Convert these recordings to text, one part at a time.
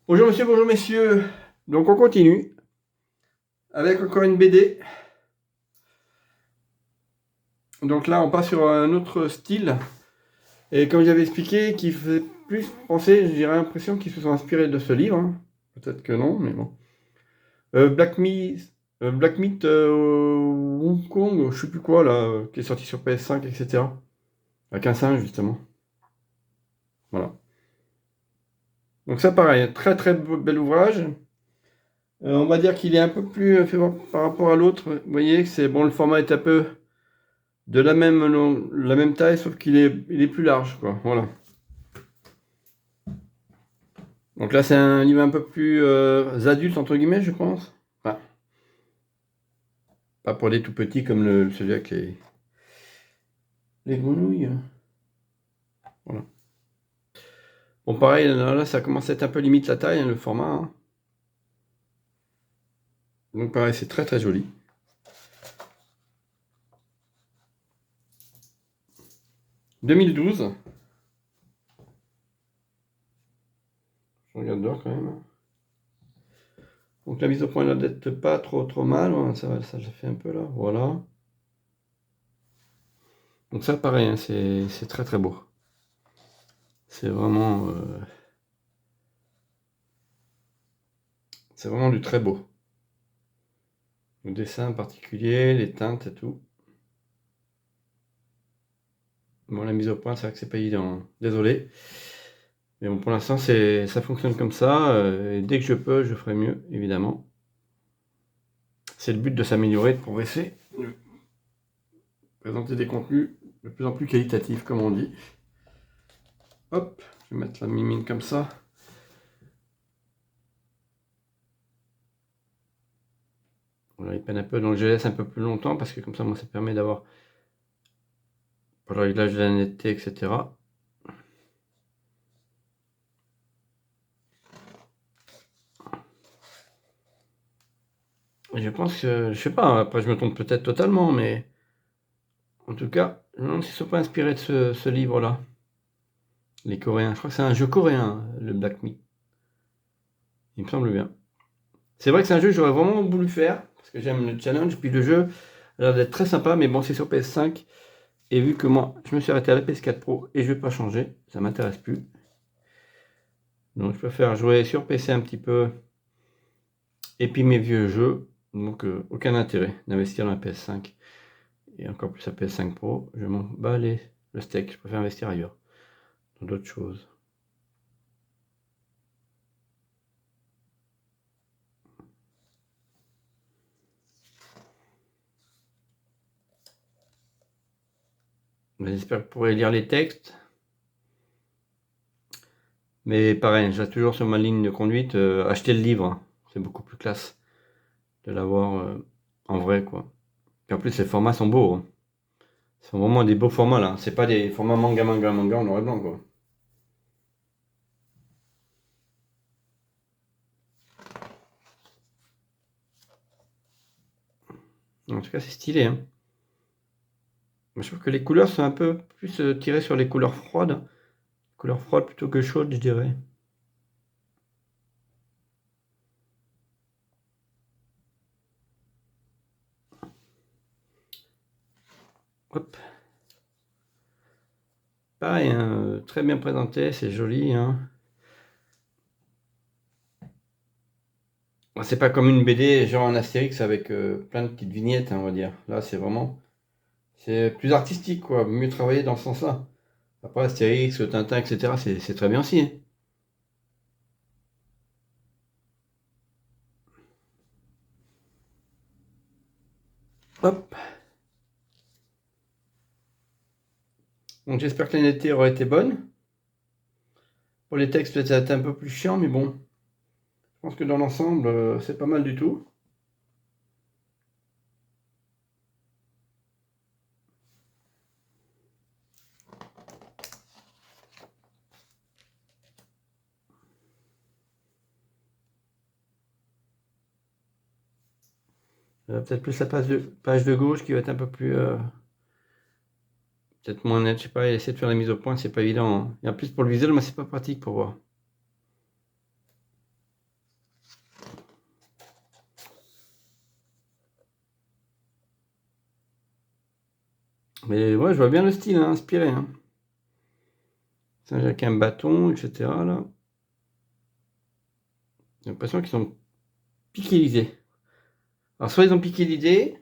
Bonjour monsieur, bonjour messieurs. Donc on continue avec encore une BD. Donc là on passe sur un autre style. Et comme j'avais expliqué, qui fait plus penser, j'ai l'impression qu'ils se sont inspirés de ce livre, hein. Peut-être que non, mais bon. Black Myth Hong Kong, je sais plus quoi là, qui est sorti sur PS5, etc. Avec un singe justement. Voilà. Donc ça pareil, très très bel ouvrage. On va dire qu'il est un peu plus fait voir par rapport à l'autre. Vous voyez que c'est bon, le format est un peu de la même taille, sauf il est plus large, quoi. Voilà. Donc là, c'est un livre un peu plus adulte, entre guillemets, je pense. Enfin, pas pour des tout petits comme celui avec les grenouilles. Voilà. Bon, pareil, là, ça commence à être un peu limite la taille, hein, le format, hein. Donc pareil, c'est très très joli. « 2012. Je regarde dehors quand même. Donc la mise au point là d'être pas trop mal, hein, ça je fait un peu là, voilà. Donc ça pareil, hein, c'est très très beau. C'est vraiment du très beau. Le dessin en particulier, les teintes et tout. Bon, la mise au point, c'est vrai que c'est pas évident, hein. Désolé. Mais bon, pour l'instant, ça fonctionne comme ça. Et dès que je peux, je ferai mieux, évidemment. C'est le but de s'améliorer, de progresser, de présenter des contenus de plus en plus qualitatifs, comme on dit. Hop, je vais mettre la mimine comme ça. Voilà, il peine un peu, donc je laisse un peu plus longtemps, parce que comme ça, moi, ça permet d'avoir pour le réglage de la netteté, etc. Et je pense que, je sais pas, après je me trompe peut-être totalement, mais en tout cas, je me demande s'ils ne sont pas inspirés de ce livre-là. Les Coréens, je crois que c'est un jeu coréen, le Black Myth. Il me semble bien. C'est vrai que c'est un jeu que j'aurais vraiment voulu faire, parce que j'aime le challenge, puis le jeu a l'air d'être très sympa, mais bon, c'est sur PS5, et vu que moi, je me suis arrêté à la PS4 Pro, et je vais pas changer, ça m'intéresse plus. Donc je préfère jouer sur PC un petit peu, et puis mes vieux jeux, donc aucun intérêt d'investir dans la PS5, et encore plus la PS5 Pro, je m'en bats le steak, je préfère investir ailleurs, dans d'autres choses. J'espère que vous pourrez lire les textes. Mais pareil, je reste toujours sur ma ligne de conduite, acheter le livre, hein. C'est beaucoup plus classe de l'avoir en vrai, quoi. Et en plus, les formats sont beaux, hein. Ce sont vraiment des beaux formats, là. C'est pas des formats manga en noir et blanc, quoi. En tout cas, c'est stylé, hein. Moi, je trouve que les couleurs sont un peu plus tirées sur les couleurs froides. Couleurs froides plutôt que chaudes, je dirais. Hop. Pareil, hein, très bien présenté, c'est joli, hein. C'est pas comme une BD genre un Astérix avec plein de petites vignettes, hein, on va dire. Là, c'est plus artistique, quoi. Mieux travaillé dans ce sens-là. Après, Astérix, Tintin, etc., c'est très bien aussi, hein. Hop. Donc j'espère que la netteté aura été bonne. Pour les textes, peut-être ça a été un peu plus chiant, mais bon. Je pense que dans l'ensemble, c'est pas mal du tout. Peut-être plus la page de gauche qui va être un peu plus... peut-être moins nette, je sais pas, essayer de faire la mise au point, c'est pas évident, hein. Et en plus, pour le visuel, moi, c'est pas pratique pour voir. Mais ouais, je vois bien le style, hein, inspiré. Hein. Avec un bâton, etc. Là. J'ai l'impression qu'ils ont piqué l'idée. Alors, soit ils ont piqué l'idée,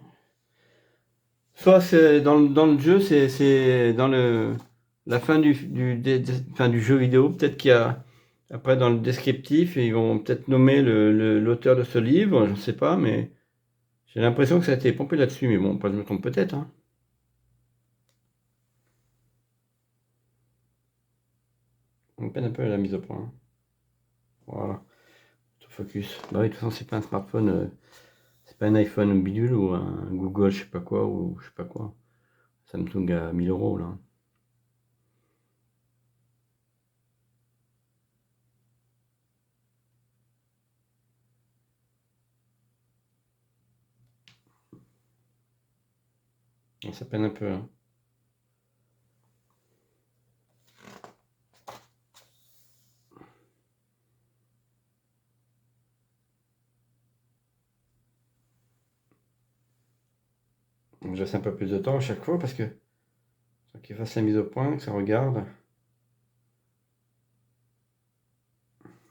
soit c'est dans le jeu, c'est dans la fin du jeu vidéo. Peut-être qu'il y a, après, dans le descriptif, ils vont peut-être nommer l'auteur de ce livre, je ne sais pas, mais j'ai l'impression que ça a été pompé là-dessus. Mais bon, je me trompe peut-être. Hein. On peine un peu à la mise au point. Hein. Voilà. Autofocus. Bah oui, de toute façon, c'est pas un smartphone. C'est pas un iPhone bidule ou un Google, je sais pas quoi, ou je sais pas quoi. Samsung à 1000 euros là. Ça peine un peu. Hein. Je laisse un peu plus de temps à chaque fois parce que faut qu'il fasse la mise au point, que ça regarde.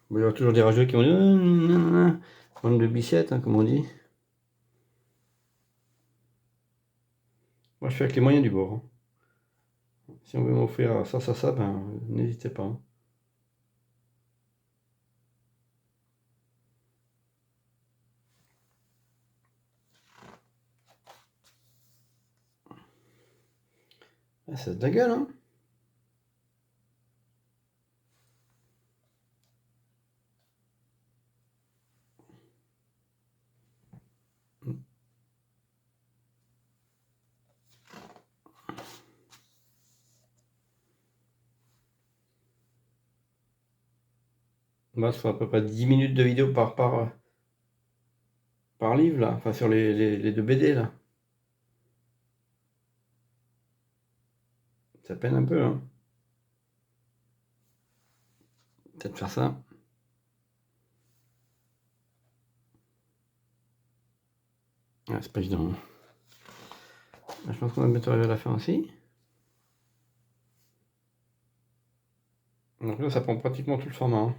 Bon, il y aura toujours des rageux qui vont dire bande de bichettes, hein, comme on dit. Moi je fais avec les moyens du bord. Hein. Si on veut m'offrir ça, ben n'hésitez pas. Hein. Ah, ça se de la gueule, hein. Moi, ça fait à peu près 10 minutes de vidéo par livre, là. Enfin, sur les deux BD, là. Ça peine un peu, hein. Peut-être faire ça. Ah, c'est pas évident. Hein. Je pense qu'on va bientôt arriver à la fin aussi. Donc là, ça prend pratiquement tout le format. Hein.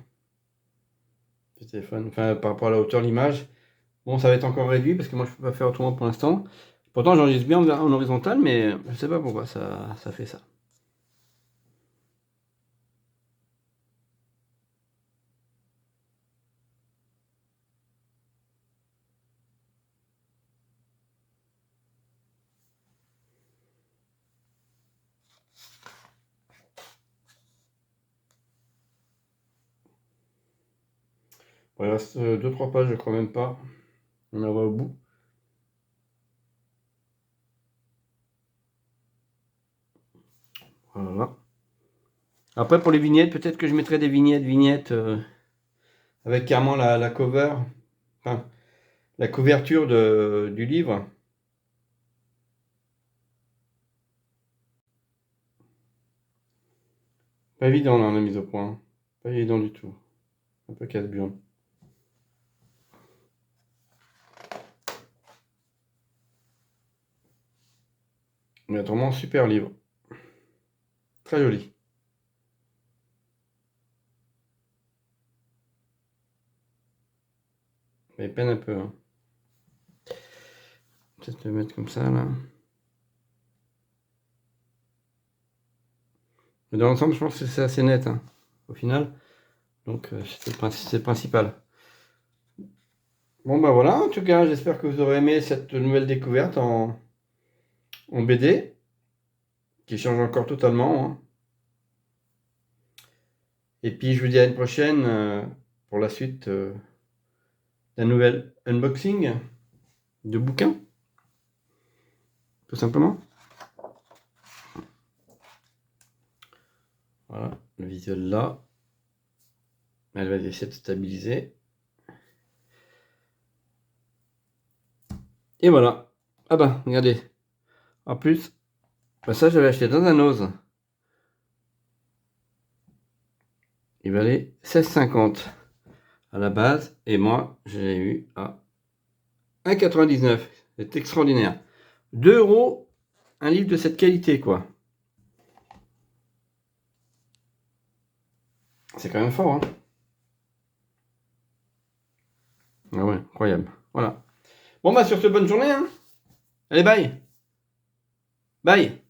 Du téléphone. Enfin, par rapport à la hauteur de l'image. Bon, ça va être encore réduit parce que moi, je peux pas faire autrement pour l'instant. Pourtant, j'enregistre bien en horizontal, mais je sais pas pourquoi ça fait ça. Bon, il reste 2-3 pages, je crois même pas. On en va au bout. Voilà. Après, pour les vignettes, peut-être que je mettrai des vignettes avec carrément la cover, enfin, la couverture du livre. Pas évident là, la mise au point. Hein. Pas évident du tout. Un peu casse-burne. Mais autrement, super livre. Très joli. Mais peine un peu. Hein. Peut-être le mettre comme ça là. Mais dans l'ensemble, je pense que c'est assez net. Hein, au final. Donc, c'est le principal. Bon, bah voilà. En tout cas, j'espère que vous aurez aimé cette nouvelle découverte en BD. Qui change encore totalement. Hein. Et puis, je vous dis à une prochaine pour la suite d'un nouvel unboxing de bouquins. Tout simplement. Voilà, le visuel là. Elle va essayer de stabiliser. Et voilà. Ah bah, regardez. En plus, bah ça j'avais acheté dans un ose. Il valait 16,50 à la base. Et moi, j'ai eu à 1,99. C'est extraordinaire. 2 € un livre de cette qualité, quoi. C'est quand même fort, hein. Ah ouais, incroyable. Voilà. Bon, bah, sur ce, bonne journée, hein. Allez, bye. Bye.